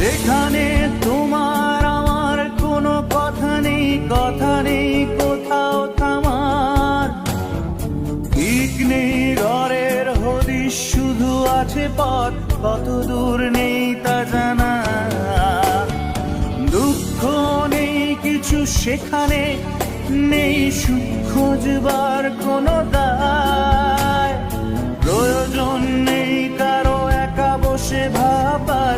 যেখানে তোমার আমার কোনো কথা নেই কোথাও থামার। ঠিক নেই ঘরের হদিশ, শুধু আছে পথ, কত দূর নেই তা জানা। দুঃখ নেই কিছু সেখানে, নেই সুখ খোঁজবার কোনো দায়। প্রয়োজন নেই কারো একা বসে ভাবার,